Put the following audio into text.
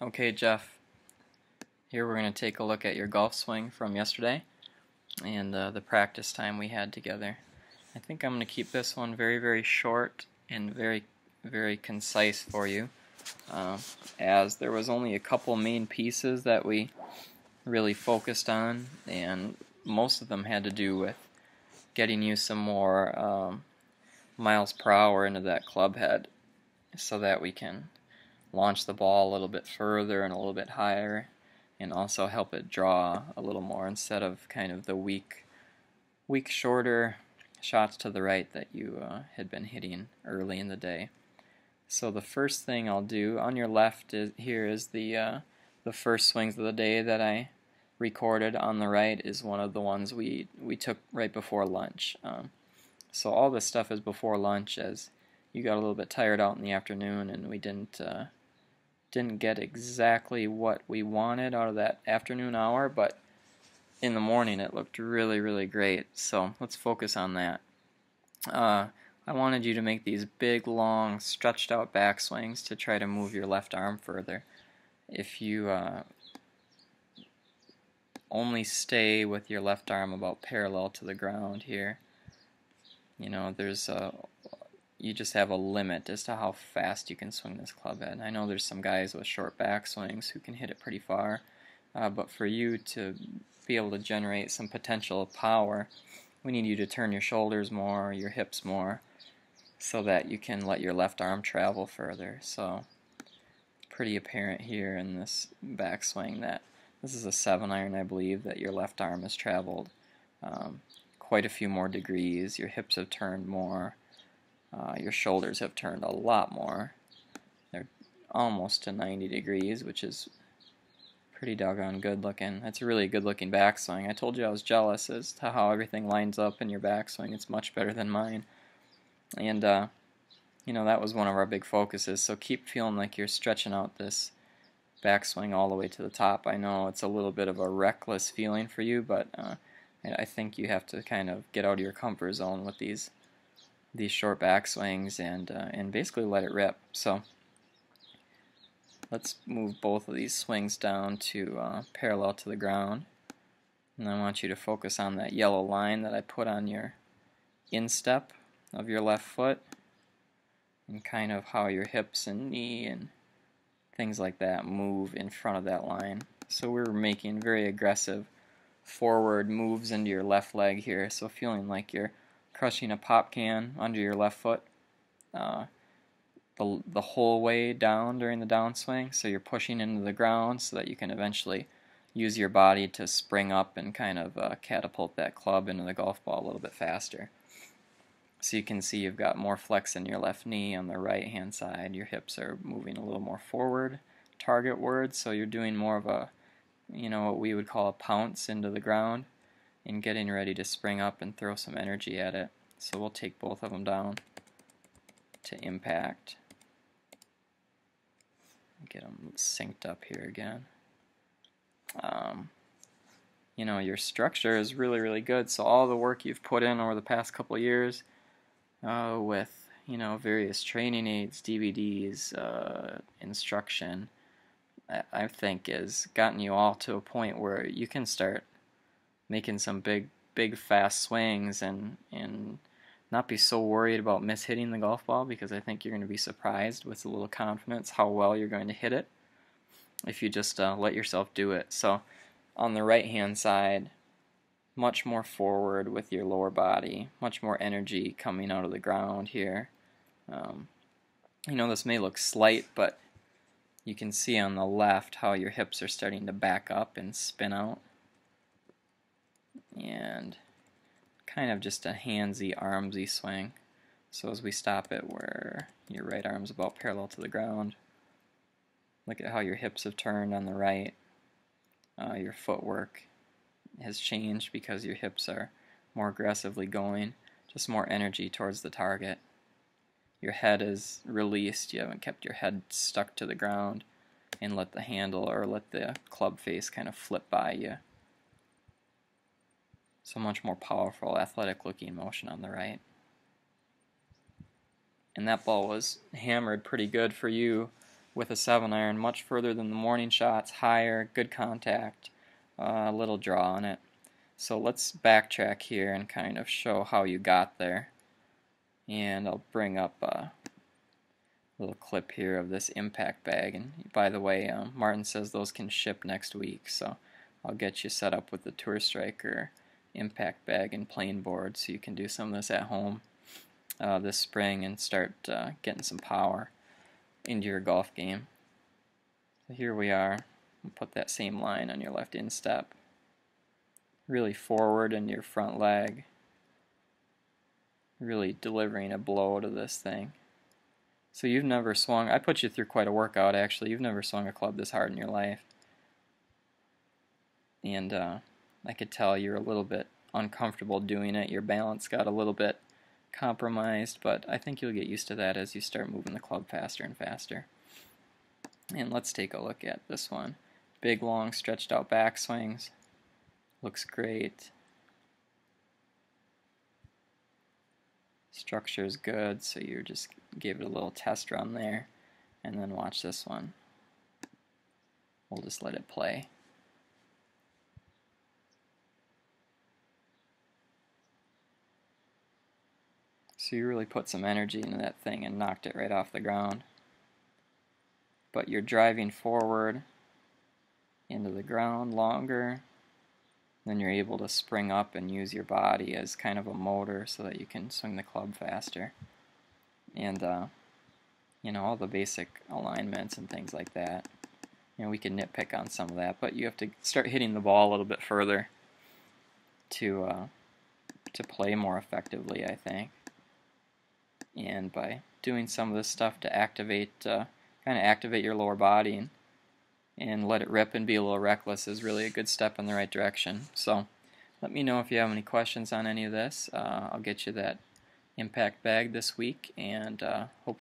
Okay, Jeff, here we're going to take a look at your golf swing from yesterday and the practice time we had together. I think I'm going to keep this one very, very short and very, very concise for you, as there was only a couple main pieces that we really focused on, and most of them had to do with getting you some more miles per hour into that club head so that we can launch the ball a little bit further and a little bit higher, and also help it draw a little more instead of kind of the weak shorter shots to the right that you had been hitting early in the day. So the first thing I'll do on your left here is the first swings of the day that I recorded. On the right is one of the ones we took right before lunch. So all this stuff is before lunch, as you got a little bit tired out in the afternoon and we didn't get exactly what we wanted out of that afternoon hour, but in the morning it looked really, really great. So let's focus on that. I wanted you to make these big, long, stretched out backswings to try to move your left arm further. If you only stay with your left arm about parallel to the ground here, you know, you just have a limit as to how fast you can swing this club head. I know there's some guys with short backswings who can hit it pretty far, but for you to be able to generate some potential power, we need you to turn your shoulders more, your hips more, so that you can let your left arm travel further. So pretty apparent here in this backswing that this is a 7-iron, I believe, that your left arm has traveled quite a few more degrees. Your hips have turned more. Your shoulders have turned a lot more. They're almost to 90 degrees, which is pretty doggone good looking. That's a really good looking backswing. I told you I was jealous as to how everything lines up in your backswing. It's much better than mine. And, you know, that was one of our big focuses. So keep feeling like you're stretching out this backswing all the way to the top. I know it's a little bit of a reckless feeling for you, but I think you have to kind of get out of your comfort zone with these short backswings and basically let it rip. So let's move both of these swings down to parallel to the ground, and I want you to focus on that yellow line that I put on your instep of your left foot, and kind of how your hips and knee and things like that move in front of that line. So we're making very aggressive forward moves into your left leg here, so feeling like you're crushing a pop can under your left foot the whole way down during the downswing, so you're pushing into the ground so that you can eventually use your body to spring up and kind of catapult that club into the golf ball a little bit faster. So you can see you've got more flex in your left knee on the right hand side. Your hips are moving a little more forward, targetward, so you're doing more of a, you know, what we would call a pounce into the ground and getting ready to spring up and throw some energy at it. So we'll take both of them down to impact. Get them synced up here again. You know, your structure is really, really good. So all the work you've put in over the past couple of years with, you know, various training aids, DVDs, instruction, I think has gotten you all to a point where you can start making some big fast swings and not be so worried about mishitting the golf ball, because I think you're going to be surprised with a little confidence how well you're going to hit it if you just let yourself do it. So on the right hand side, much more forward with your lower body, much more energy coming out of the ground here. You know, this may look slight, but you can see on the left how your hips are starting to back up and spin out. And kind of just a handsy, armsy swing. So as we stop it where your right arm's about parallel to the ground, look at how your hips have turned on the right. Your footwork has changed because your hips are more aggressively going, just more energy towards the target. Your head is released, you haven't kept your head stuck to the ground and let the handle or let the club face kind of flip by you. So much more powerful, athletic looking motion on the right. And that ball was hammered pretty good for you with a 7-iron, much further than the morning shots, higher, good contact, a little draw on it. So let's backtrack here and kind of show how you got there. And I'll bring up a little clip here of this impact bag. And by the way, Martin says those can ship next week, so I'll get you set up with the Tour Striker impact bag and plain board so you can do some of this at home this spring and start getting some power into your golf game. So here we are. We'll put that same line on your left instep. Really forward in your front leg. Really delivering a blow to this thing. So you've never swung, I put you through quite a workout actually, you've never swung a club this hard in your life. And I could tell you're a little bit uncomfortable doing it, your balance got a little bit compromised, but I think you'll get used to that as you start moving the club faster and faster. And let's take a look at this one. Big, long, stretched out backswings. Looks great. Structure is good, so you just gave it a little test run there. And then watch this one. We'll just let it play. So you really put some energy into that thing and knocked it right off the ground. But you're driving forward into the ground longer, then you're able to spring up and use your body as kind of a motor so that you can swing the club faster. And you know, all the basic alignments and things like that. You know, we can nitpick on some of that, but you have to start hitting the ball a little bit further to play more effectively, I think. And by doing some of this stuff to activate, kind of activate your lower body and let it rip and be a little reckless is really a good step in the right direction. So let me know if you have any questions on any of this. I'll get you that impact bag this week, and hope